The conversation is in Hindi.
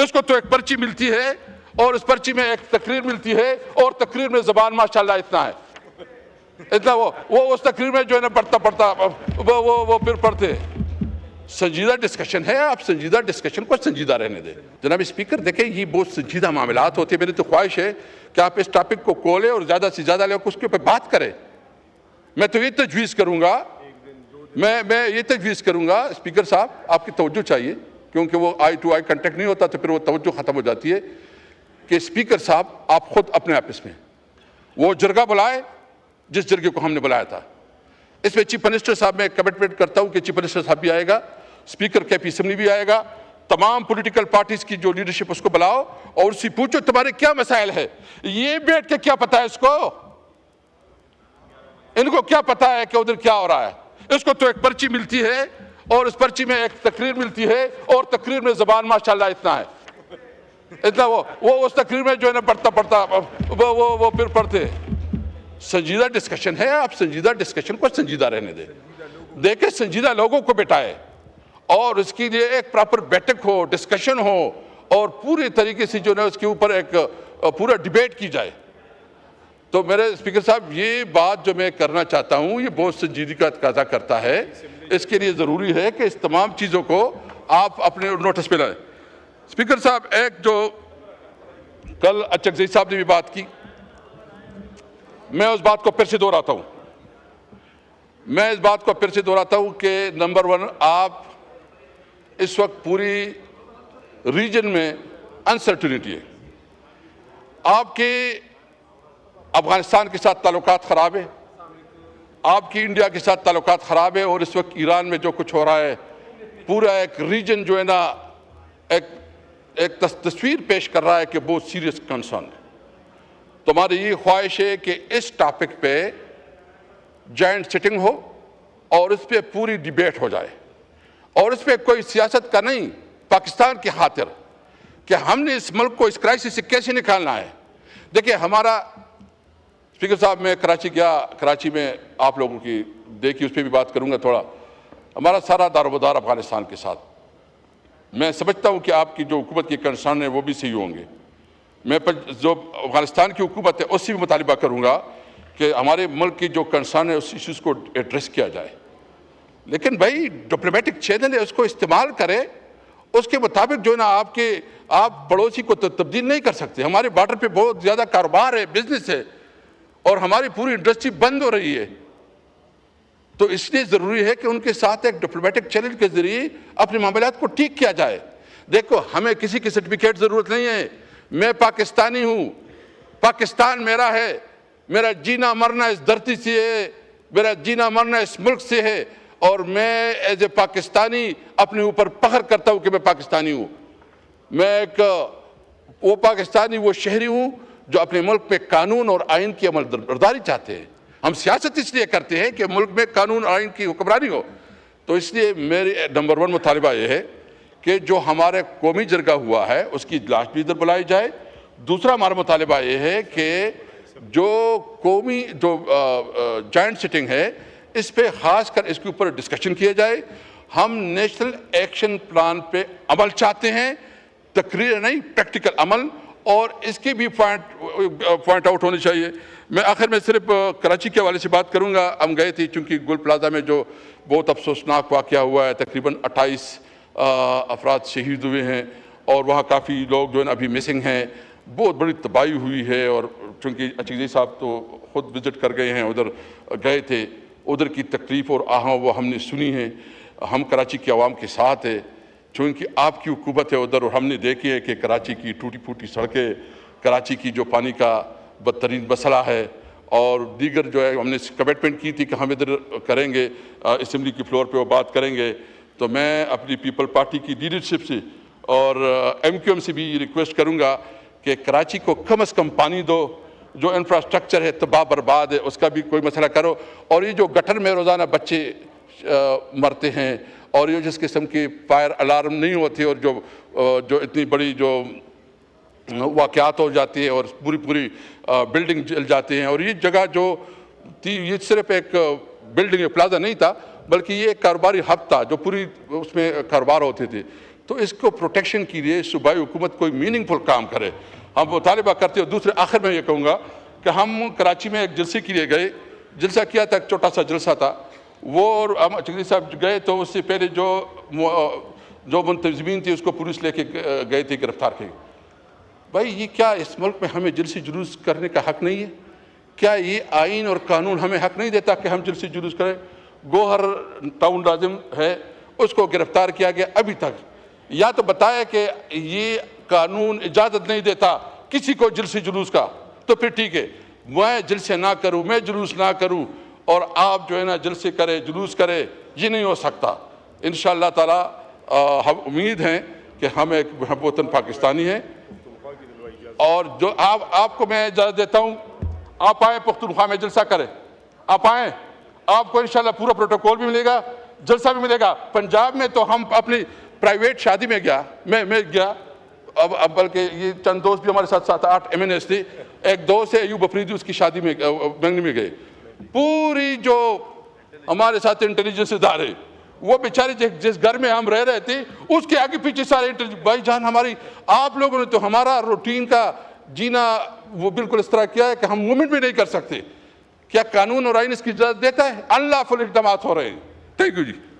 इसको तो एक पर्ची मिलती है और उस पर्ची में एक तकरीर मिलती है और तकरीर में ज़बान माशाल्लाह इतना है, इतना वो उस तकरीर में जो है ना पढ़ता वो फिर पढ़ते। संजीदा डिस्कशन है, आप संजीदा डिस्कशन को संजीदा रहने दें। जनाब स्पीकर, देखें ये बहुत संजीदा मामलात होते हैं। मेरी तो ख्वाहिश है कि आप इस टॉपिक को खोलें और ज़्यादा से ज़्यादा लेकर उसके ऊपर बात करें। मैं तो ये तजवीज़ करूँगा, मैं ये तजवीज़ करूँगा स्पीकर साहब, आपकी तवज्जो चाहिए, क्योंकि वो आई टू आई कंटेक्ट नहीं होता तो फिर वो तवज्जो ख़त्म हो जाती है, कि स्पीकर साहब आप खुद अपने ऑफिस में वो जरगा बुलाए जिस जरगे को हमने बुलाया था। इसमें चीफ मिनिस्टर साहब मैं कमिटमेंट करता हूं कि चीफ मिनिस्टर साहब भी आएगा, स्पीकर के असेंबली भी आएगा, तमाम पॉलिटिकल पार्टीज की जो लीडरशिप उसको बुलाओ और उससे पूछो तुम्हारे क्या मसाइल है। ये बैठ के क्या पता है इसको, इनको क्या पता है कि उधर क्या हो रहा है। इसको तो एक पर्ची मिलती है और उस पर्ची में एक तकरीर मिलती है और तकरीर में ज़बान माशाल्लाह इतना है, इतना वो उस तकरीर में जो है ना पढ़ता वो फिर पढ़ते। संजीदा डिस्कशन है, आप संजीदा डिस्कशन को संजीदा रहने दें। देखें संजीदा लोगों को बिठाए और इसके लिए एक प्रॉपर बैठक हो, डिस्कशन हो और पूरी तरीके से जो है उसके ऊपर एक पूरा डिबेट की जाए। तो मेरे स्पीकर साहब, ये बात जो मैं करना चाहता हूँ ये बहुत संजीदगी का तकाजा करता है। इसके लिए ज़रूरी है कि इस तमाम चीज़ों को आप अपने नोटिस पे लाएं। स्पीकर साहब, एक जो कल अचकज़ई साहब ने भी बात की, मैं उस बात को फिर से दोहराता हूँ, मैं इस बात को फिर से दोहराता हूँ कि नंबर 1, आप इस वक्त पूरी रीजन में अनसर्टिनिटी है। आपके अफगानिस्तान के साथ ताल्लुकात ख़राब है, आपकी इंडिया के साथ ताल्लुकात ख़राब है और इस वक्त ईरान में जो कुछ हो रहा है, पूरा एक रीजन जो है ना एक तस्वीर पेश कर रहा है कि बहुत सीरियस कंसर्न है। तो हमारी ये ख्वाहिश है कि इस टॉपिक पे जॉइंट सिटिंग हो और इस पे पूरी डिबेट हो जाए और इस पे कोई सियासत का नहीं, पाकिस्तान की खातिर कि हमने इस मुल्क को इस क्राइसिस से कैसे निकालना है। देखिए हमारा स्पीकर साहब, मैं कराची गया, कराची में आप लोगों की देखी, उस पर भी बात करूंगा थोड़ा। हमारा सारा दारोमदार अफगानिस्तान के साथ, मैं समझता हूं कि आपकी जो हुकूमत के कंसर्न है वो भी सही होंगे। मैं जो अफगानिस्तान की हुकूमत है उससे भी मुतालिबा करूंगा कि हमारे मुल्क की जो कंसर्न है उस इश्यूज़ को एड्रेस किया जाए। लेकिन भाई डिप्लोमेटिक चैनल है, उसको इस्तेमाल करें, उसके मुताबिक जो है ना आप पड़ोसी को तो तब्दील नहीं कर सकते। हमारे बॉर्डर पे बहुत ज़्यादा कारोबार है, बिजनेस है और हमारी पूरी इंडस्ट्री बंद हो रही है। तो इसलिए ज़रूरी है कि उनके साथ एक डिप्लोमेटिक चैनल के ज़रिए अपने मामलात को ठीक किया जाए। देखो, हमें किसी की सर्टिफिकेट ज़रूरत नहीं है, मैं पाकिस्तानी हूँ, पाकिस्तान मेरा है, मेरा जीना मरना इस धरती से है, मेरा जीना मरना इस मुल्क से है और मैं एज ए पाकिस्तानी अपने ऊपर फख्र करता हूँ कि मैं पाकिस्तानी हूँ। मैं एक वो पाकिस्तानी, वो शहरी हूँ जो अपने मुल्क में कानून और आइन की अमलबरदारी चाहते हैं। हम सियासत इसलिए करते हैं कि मुल्क में कानून और आइन की हुक्मरानी हो। तो इसलिए मेरी नंबर 1 मुतालिबा ये है कि जो हमारे कौमी जरगा हुआ है उसकी इजलास भी इधर बुलाई जाए। दूसरा हमारा मुतालिबा ये है कि जो कौमी जो जॉइंट सिटिंग है इस पे खास कर इसके ऊपर डिस्कशन किया जाए। हम नेशनल एक्शन प्लान पे अमल चाहते हैं, तकरीर नहीं, प्रैक्टिकल अमल, और इसके भी पॉइंट आउट होने चाहिए। मैं आखिर में सिर्फ कराची के हवाले से बात करूंगा। हम गए थे चूँकि गुल प्लाजा में जो बहुत अफसोसनाक वाक़या हुआ है, तकरीबन 28 अफराद शहीद हुए हैं और वहाँ काफ़ी लोग जो है ना अभी मिसिंग हैं। बहुत बड़ी तबाही हुई है और चूँकि अचकज़ई साहब तो ख़ुद विज़िट कर गए हैं, उधर गए थे, उधर की तकलीफ़ और आह वो हमने सुनी है। हम कराची की आवाम के साथ है, चूँकि आपकी हुकूमत है उधर, और हमने देखी है कि कराची की टूटी फूटी सड़कें, कराची की जो पानी का बदतरीन मसला है और दीगर जो है, हमने कमिटमेंट की थी कि हम इधर करेंगे, असेंबली की फ्लोर पे वो बात करेंगे। तो मैं अपनी पीपल पार्टी की लीडरशिप से और MQM से भी रिक्वेस्ट करूँगा कि कराची को कम से कम पानी दो, जो इंफ्रास्ट्रक्चर है तबाह बर्बाद है उसका भी कोई मसला करो। और ये जो गटर में रोज़ाना बच्चे मरते हैं और ये जिस किस्म की फायर अलार्म नहीं होती और जो इतनी बड़ी जो वाक़यात हो जाती है और पूरी बिल्डिंग जल जाती हैं, और ये जगह जो थी ये सिर्फ एक बिल्डिंग प्लाजा नहीं था बल्कि ये एक कारोबारी हब था जो पूरी उसमें कारोबार होते थे। तो इसको प्रोटेक्शन के लिए सूबाई हुकूमत कोई मीनिंगफुल काम करे, हम मुतालबा करते हो। दूसरे आखिर में ये कहूँगा कि हम कराची में एक जलसे के लिए गए, जलसा किया था, एक छोटा सा जलसा था वो, और हम चौधरी साहब गए तो उससे पहले जो मुंतज़मीन थी उसको पुलिस लेके गए थे, गिरफ्तार किए। भाई ये क्या इस मुल्क में हमें जलसे जुलूस करने का हक़ नहीं है? क्या ये आइन और कानून हमें हक़ नहीं देता कि हम जलसे जुलूस करें? गोहर टाउन लाजिम है, उसको गिरफ्तार किया गया, अभी तक या तो बताया कि ये कानून इजाज़त नहीं देता किसी को जलसे जुलूस का, तो फिर ठीक है मैं जलसे ना करूँ, मैं जुलूस ना करूँ और आप जो है ना जलसे करे जुलूस करे, ये नहीं हो सकता। इंशाअल्लाह ताला हम उम्मीद हैं कि हम एक वतन पाकिस्तानी हैं, और जो आपको मैं इजाज़त देता हूँ, आप आए पुख्तनख्वा में जलसा करें, आप आएँ, आपको इंशाअल्लाह पूरा प्रोटोकॉल भी मिलेगा, जलसा भी मिलेगा। पंजाब में तो हम अपनी प्राइवेट शादी में गया, मैं गया, अब बल्कि ये चंद दोस्त भी हमारे साथ 7-8 MNS थे, एक दोस्त है अयूब अफरीदी, उसकी शादी में मंगनी में गए, पूरी जो हमारे साथ इंटेलिजेंस इदारे, वो बेचारे जिस घर में हम रह रहे थे उसके आगे पीछे सारे भाई जान हमारी, आप लोगों ने तो हमारा रूटीन का जीना वो बिल्कुल इस तरह किया है कि हम मूवमेंट भी नहीं कर सकते। क्या कानून और आइन इसकी इजाज़त देता है? अनलॉफुल इक़दामात हो रहे हैं। Thank you ji.